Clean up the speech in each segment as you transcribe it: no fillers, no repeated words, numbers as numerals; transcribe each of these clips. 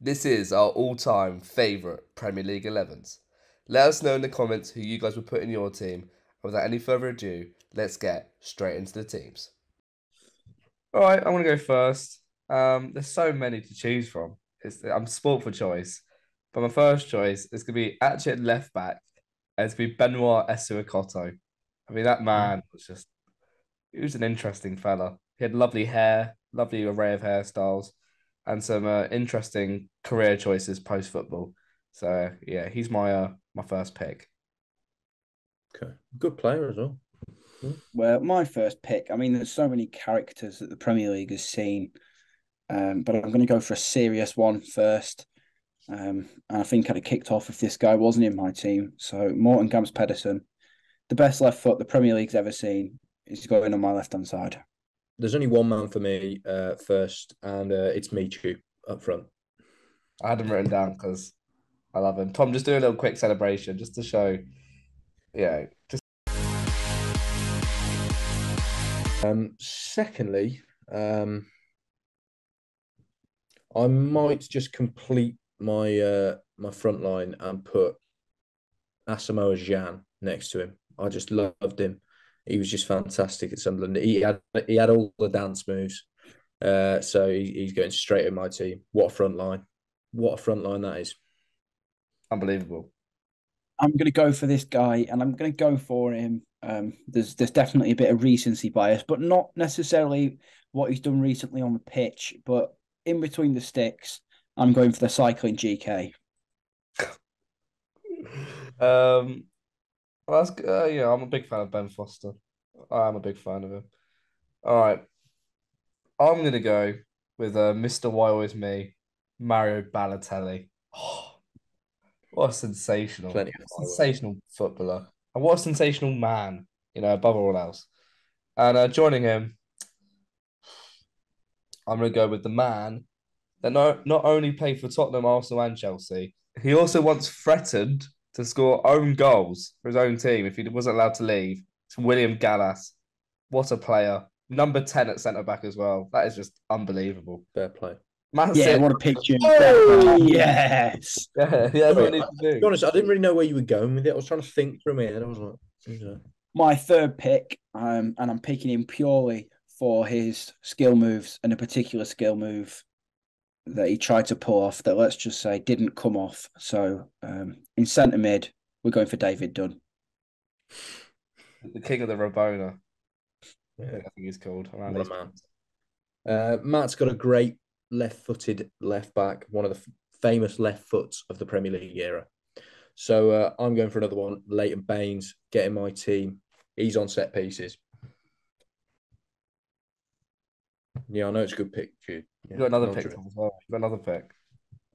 This is our all-time favourite Premier League 11s. Let us know in the comments who you guys would put in your team. And without any further ado, let's get straight into the teams. All right, I'm gonna go first. There's so many to choose from. I'm sport for choice, but my first choice is gonna be actually at left back, and it's gonna be Benoit Essuikoto. I mean, that man he was an interesting fella. He had lovely hair, lovely array of hairstyles, and some interesting career choices post football. So yeah, he's my first pick. Okay, good player as well. Well, my first pick, I mean, there's so many characters that the Premier League has seen, but I'm going to go for a serious one first. And I think I'd have kicked off if this guy wasn't in my team. So Morten Gams Pedersen, the best left foot the Premier League's ever seen, is going on my left-hand side. There's only one man for me first, and it's Michu up front. I had him written down because I love him. Tom, just do a little quick celebration just to show, just Secondly, I might just complete my front line and put Asamoah Gyan next to him. I just loved him. He was just fantastic at Sunderland. He had all the dance moves. So he's going straight in my team. What a front line. What a front line that is. unbelievable. I'm going to go for this guy, and I'm going to go for him. There's definitely a bit of recency bias, but not necessarily what he's done recently on the pitch, but in between the sticks, I'm going for the cycling GK. Well, that's yeah. I'm a big fan of Ben Foster. I'm a big fan of him. All right, I'm gonna go with Mr. Why Always Me, Mario Balotelli. Oh, what a Plenty of fireworks. sensational footballer, and what a sensational man. Above all else. And joining him, I'm gonna go with the man that not only played for Tottenham, Arsenal, and Chelsea. He also once threatened to score own goals for his own team if he wasn't allowed to leave. It's William Gallas. What a player. Number 10 at centre back as well. That is just unbelievable. Fair play. Yeah, what a picture. Oh! Yes. Yeah, that's what he needs to To do. be honest, I didn't really know where you were going with it. I was trying to think for a minute. I was like, My third pick, and I'm picking him purely for his skill moves and a particular skill move that he tried to pull off that, let's just say, didn't come off. So in centre mid, we're going for David Dunn. The king of the Rabona. yeah, I think he's called. what a man. Matt's got a great left-footed left back, one of the famous left foots of the Premier League era. So I'm going for another one. Leighton Baines getting my team. He's on set pieces. Yeah, I know it's a good pick, Jude. You got another Well pick, driven. Tom, as well. You got another pick.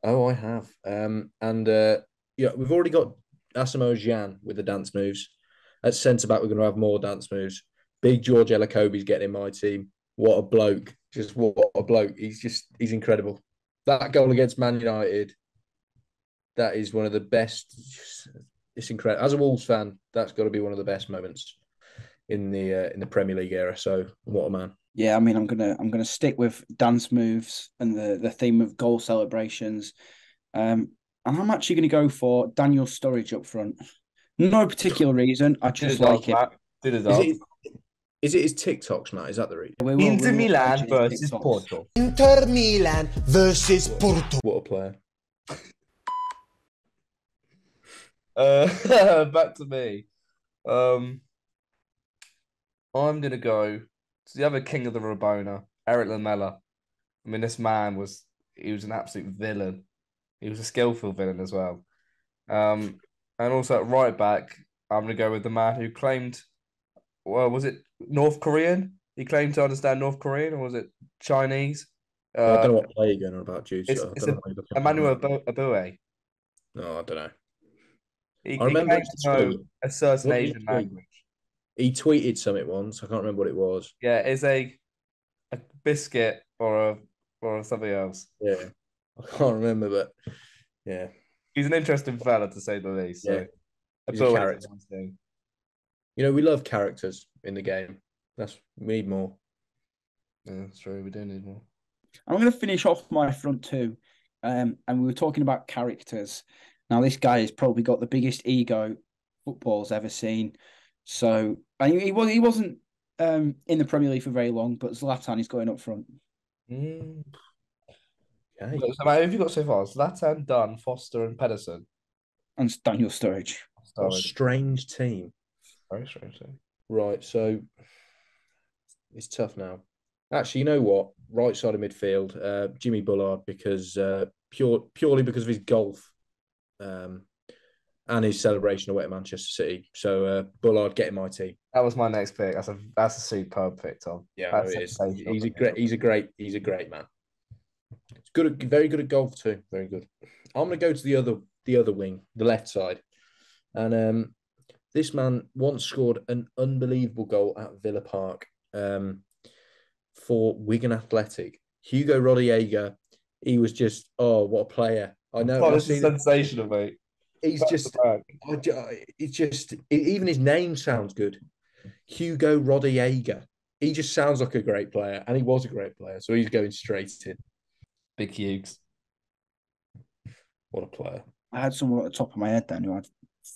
Oh, I have. And yeah, we've already got Asamoah Gyan with the dance moves. At centre back, we're going to have more dance moves. Big George Elokobi's getting in my team. What a bloke. Just what a bloke. He's incredible. That goal against Man United, that is one of the best. It's incredible. As a Wolves fan, that's got to be one of the best moments in the Premier League era. So what a man. Yeah, I mean, I'm gonna stick with dance moves and the theme of goal celebrations. And I'm actually going to go for Daniel Sturridge up front. No particular reason. I Do the just dog, like it. Matt. Do the Is dog. it his TikToks, Matt? Is that the reason? Inter Milan watch his versus TikToks. Porto. Inter Milan versus Porto. What a player. Back to me. I'm gonna go to the other king of the Rabona, Eric Lamela. I mean, this man he was an absolute villain. He was a skillful villain as well. And also at right back, I'm gonna go with the man who claimed, well, was it North Korean? He claimed to understand North Korean, or was it Chinese? I don't know what player you're going on about, Jude. It's So I it's don't a know why you're looking at Emmanuel that. Abue. No, I don't know. He I remember claimed to know a certain What did he Asian tweet? language. He tweeted something once. I can't remember what it was. Yeah, it's a biscuit or something else. Yeah, I can't remember, but yeah, He's an interesting fella to say the least. So yeah, I he's a thought it character. was nice thing. We love characters in the game. We need more. Yeah, that's true. We do need more. I'm going to finish off my front two And we were talking about characters. Now, this guy has probably got the biggest ego football's ever seen. So, and he wasn't in the Premier League for very long, but Zlatan is going up front. Mm. Okay. So, mate, who have you got so far? Zlatan, Dunn, Foster, and Pedersen. And it's Daniel Sturridge. What a Sorry. strange team. Very strange. Right, so it's tough now. Actually, you know what? Right side of midfield, Jimmy Bullard, because purely because of his golf and his celebration away at Manchester City. So Bullard getting my team. That was my next pick. That's a superb pick, Tom. Yeah, That's it is. sensational. He's a great man. It's good, very good at golf too. Very good. I'm going to go to the other wing, the left side, and this man once scored an unbelievable goal at Villa Park for Wigan Athletic. Hugo Rodallega. He was just what a player. I know. Oh, this is sensational, mate. He's just. It's just. Even his name sounds good. Hugo Rodallega. He just sounds like a great player, and he was a great player. So he's going straight in. Big Hughes. What a player. I had someone at the top of my head then who I'd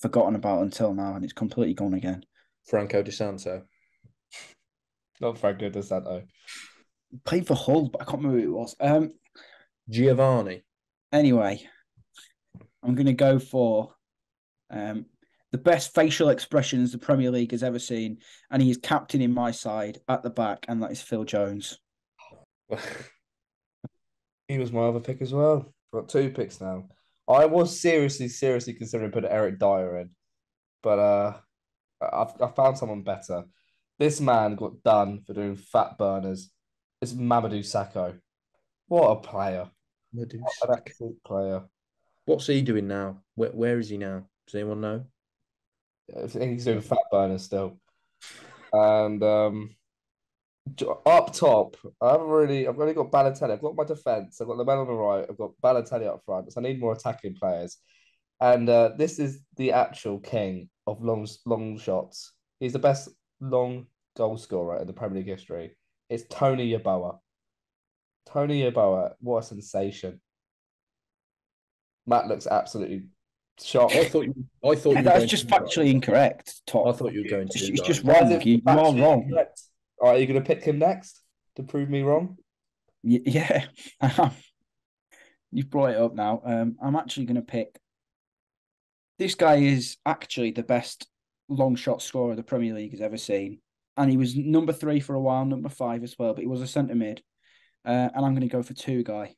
forgotten about until now, and it's completely gone again. Franco Di Santo. Not Franco Di Santo. Played for Hull, but I can't remember who it was. Giovanni. Anyway, I'm going to go for the best facial expressions the Premier League has ever seen, and he is captain in my side at the back, and that is Phil Jones. He was my other pick as well. I've got 2 picks now. I was seriously considering putting Eric Dyer in, but I found someone better. This man got done for doing fat burners. It's Mamadou Sakho. What a player! What an excellent player. What's he doing now? Where is he now? Does anyone know? I think he's doing fat burners still. And up top, I've only got Balotelli. I've got my defense. I've got the man on the right. I've got Balotelli up front. So I need more attacking players. And this is the actual king of long shots. He's the best long goal scorer in the Premier League history. It's Tony Yeboah. Tony Yeboah, what a sensation! Matt looks absolutely shocked. I thought you That's just factually incorrect, Tom. I thought you were going to. It's just wrong. You are wrong. All right, are you going to pick him next to prove me wrong? Yeah, you've brought it up now. I'm actually going to pick. This guy is actually the best long shot scorer the Premier League has ever seen, and he was number 3 for a while, number 5 as well. But he was a centre mid, and I'm going to go for 2 guy.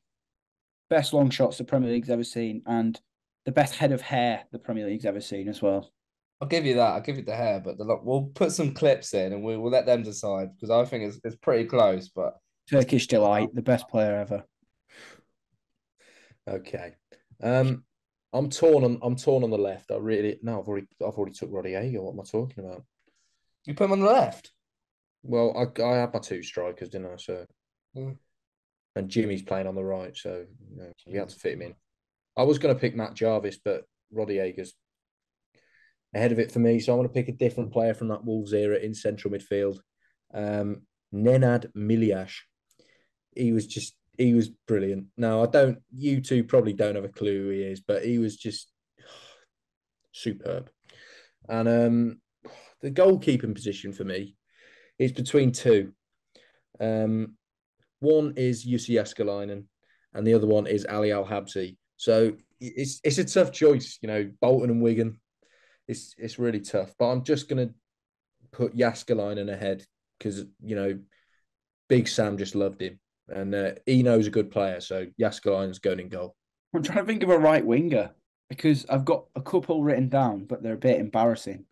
Best long shots the Premier League's ever seen, and the best head of hair the Premier League's ever seen as well. I'll give you that. I'll give you the hair, but we'll put some clips in and we'll let them decide because I think it's pretty close. But Turkish Delight, the best player ever. Okay, I'm torn on the left. I've already took Rodallega. What am I talking about? You put him on the left. Well, I had my 2 strikers, didn't I? So, and Jimmy's playing on the right, so we had to fit him in. I was going to pick Matt Jarvis, but Rodallega's ahead of it for me, so I'm going to pick a different player from that Wolves era in central midfield. Nenad Miliash. He was brilliant. Now, you two probably don't have a clue who he is, but he was just superb. And the goalkeeping position for me is between 2. One is Jussi Jääskeläinen, and the other one is Ali Al-Habsi. So it's a tough choice, Bolton and Wigan. It's really tough, but I'm just going to put Jääskeläinen ahead because, Big Sam just loved him and Eno's a good player. So Jääskeläinen's going in goal. I'm trying to think of a right winger because I've got a couple written down, but they're a bit embarrassing.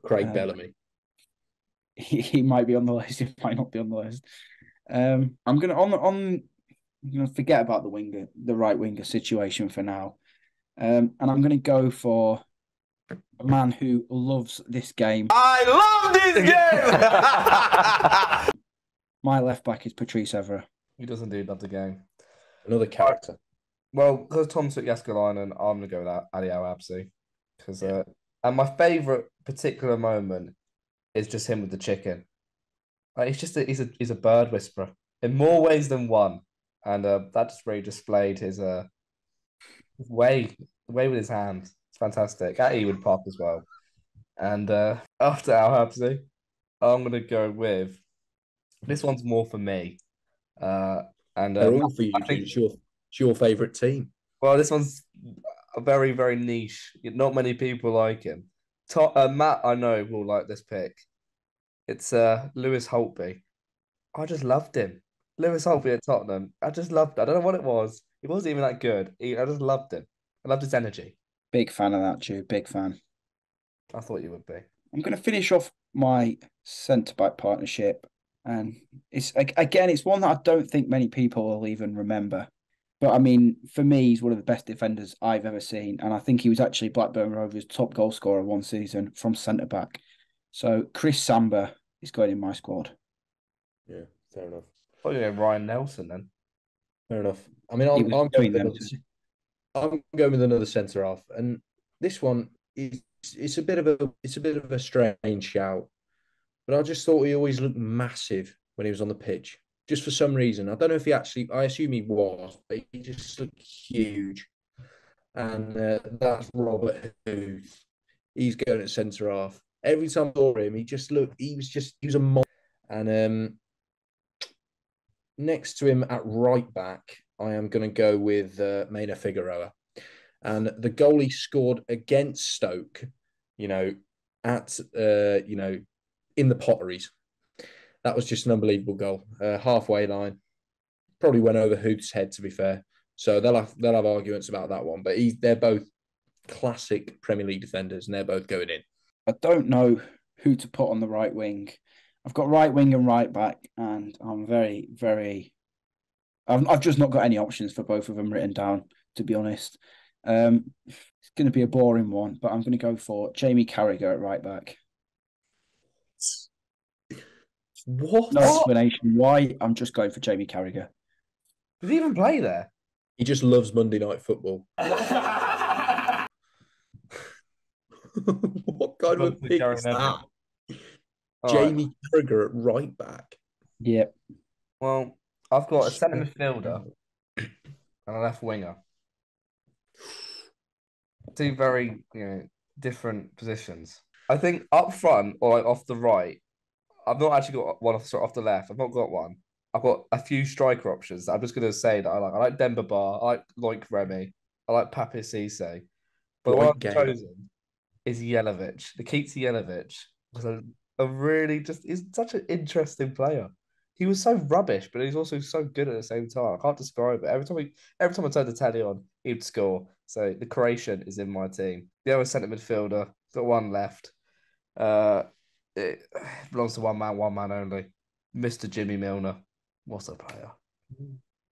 Craig Bellamy. He might be on the list. He might not be on the list. I'm gonna forget about the right winger situation for now, and I'm gonna go for a man who loves this game. I love this game. My left back is Patrice Evra. He doesn't do love the game. Another character. Well, because Tom took Jääskeläinen, I'm gonna go with that Ali Al-Habsi. Because and my favourite particular moment is just him with the chicken. Like he's a bird whisperer in more ways than one, and that just really displayed his Way with his hands. It's fantastic. At Ewood Park as well. And after Al Habsi, I'm gonna go with this one's more for me. And They're all for you, I dude. think It's your favourite team. well, this one's a very very niche. Not many people like him. Matt, I know will like this pick. It's Lewis Holtby. I just loved him. Lewis Holtby at Tottenham. I just loved. I don't know what it was. He wasn't even that good. I just loved him. I loved his energy. Big fan of that, Jude. Big fan. I thought you would be. I'm going to finish off my centre back partnership, and it's one that I don't think many people will even remember. But I mean, for me, he's one of the best defenders I've ever seen, and I think he was actually Blackburn Rovers' top goal scorer one season from centre back. So Chris Samba is going in my squad. Yeah, fair enough. Oh yeah, Ryan Nelson then. Fair enough. I mean, He I'm was going between with them another, two. I'm going with another centre half, and this one is it's a bit of a strange shout, but I just thought he always looked massive when he was on the pitch. Just for some reason, I don't know if he actually. I assume he was, but he just looked huge. And that's Robert Huth. He's going at centre half. Every time I saw him, he was a monster. And next to him at right back, I am going to go with Mena Figueroa. And the goal he scored against Stoke, at in the Potteries. That was just an unbelievable goal. Halfway line, probably went over Huth's head. To be fair, so they'll have arguments about that one. But they're both classic Premier League defenders, and they're both going in. I don't know who to put on the right wing. I've got right wing and right back, and I'm very, very. I've just not got any options for both of them written down, to be honest. It's going to be a boring one, but I'm going to go for Jamie Carragher at right back. What? No explanation why. I'm just going for Jamie Carragher. Did he even play there? He just loves Monday Night Football. What kind of a pick is that? Jamie Carragher at right back. Yep. Well, I've got a centre midfielder and a left winger. Two very different positions. I think up front or like off the right, I've not actually got one off the left. I've not got one. I've got a few striker options that I'm just going to say that I like. I like Demba Ba. I like Remy. I like Pape Cisse. But the one I've chosen is Jelavic. Nikita Jelavic was a really he's such an interesting player. He was so rubbish, but he's also so good at the same time. I can't describe it. Every time I turn the telly on, he'd score. So the Croatian is in my team. The other centre midfielder, got one left. It belongs to one man only. Mr. Jimmy Milner. What a player.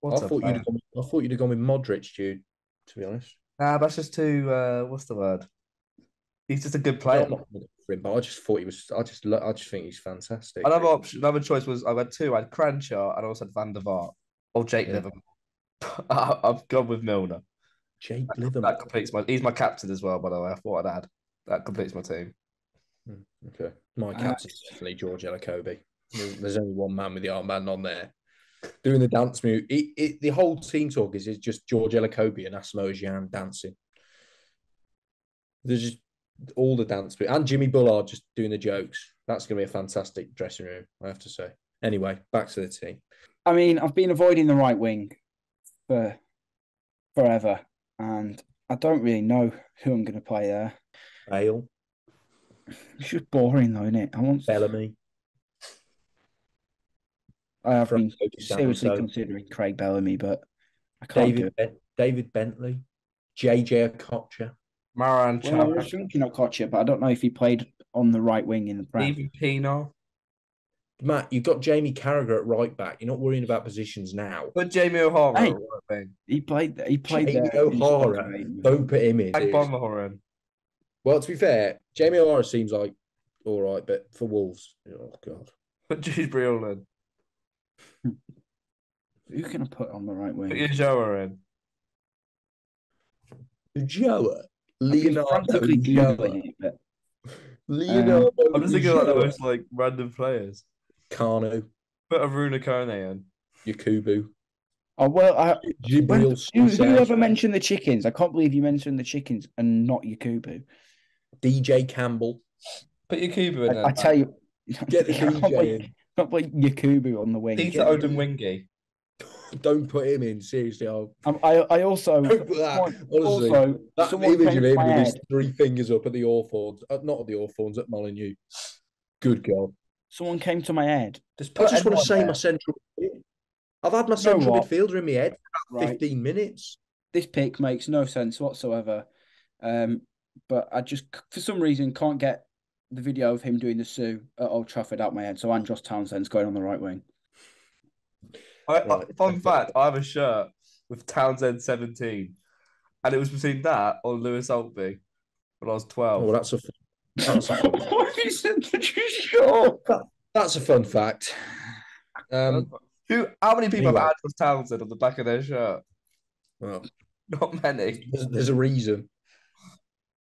I thought you'd have gone with Modric, dude, to be honest. Nah, that's just too what's the word? He's just a good player. I'm not for him, but I just thought he was. I just think he's fantastic. Another choice was I had two. I had Cranchar and I also had Van der Vaart or Jake Livermore. I've gone with Milner. Jake Livermore. That completes he's my captain as well, by the way. I thought I'd add. That completes my team. Okay. My captain is definitely George Elokobi. There's only one man with the armband on there. Doing the dance move. The whole team talk is just George Elokobi and Asamoah Gyan dancing. There's just all the dance moves. And Jimmy Bullard just doing the jokes. That's going to be a fantastic dressing room, I have to say. Anyway, back to the team. I mean, I've been avoiding the right wing for forever, and I don't really know who I'm going to play there. Bale. It's just boring, though, isn't it? Bellamy. I have been seriously considering Craig Bellamy, but I can't do it. David Bentley. JJ Okocha. Maran Well, I was thinking Okocha, but I don't know if he played on the right wing in the Prem. Even Pienaar. Matt, you've got Jamie Carragher at right back. You're not worrying about positions now. But Jamie O'Hara Hey, at right wing. He played Jamie there. O'Hara. Don't put him in. Bonhoran. Well, to be fair, Jamie O'Hara seems like all right, but for Wolves, oh God. Put Dewsbury all in. Who can I put on the right wing? Put your Joa in. Joa. Leonardo Joa. Leonardo. I'm just thinking like the most random players. Kanu. Put Aruna Kone in. Yakubu. Oh well, Jibril whoever Cisse, mentioned the chickens? I can't believe you mentioned the chickens and not Yakubu. DJ Campbell. Put Yakubu in there. I tell you, Get the I can't DJ believe, in. can't believe Yakubu on the wing. Peter Odemwingie. Don't put him in. Seriously, I also don't put that. Honestly, also that someone image came of to him my with his head. 3 fingers up at the Hawthorns, not at the Hawthorns, at Molineux. Good God. Someone came to my head. I just want to say my central. I've had my central what? midfielder in my head for Right. 15 minutes. This pick makes no sense whatsoever. But I just, for some reason, can't get the video of him doing the Sue at Old Trafford out my head. So Andros Townsend's going on the right wing. Fun fact, I have a shirt with Townsend 17, and it was between that or Lewis Altby when I was 12. Oh, well, that's a What have you said that you sure? that's a fun fact. How many people Anyway. have Andros Townsend on the back of their shirt? Well, Not many. there's a reason.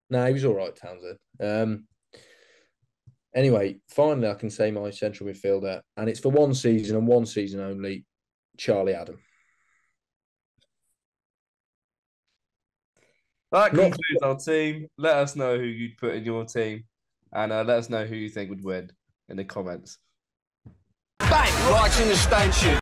No, he was all right, Townsend. Anyway, finally, I can say my central midfielder, and it's for one season and one season only, Charlie Adam. That concludes our team. Let us know who you'd put in your team, and let us know who you think would win in the comments. Bang! Right in the stanchion.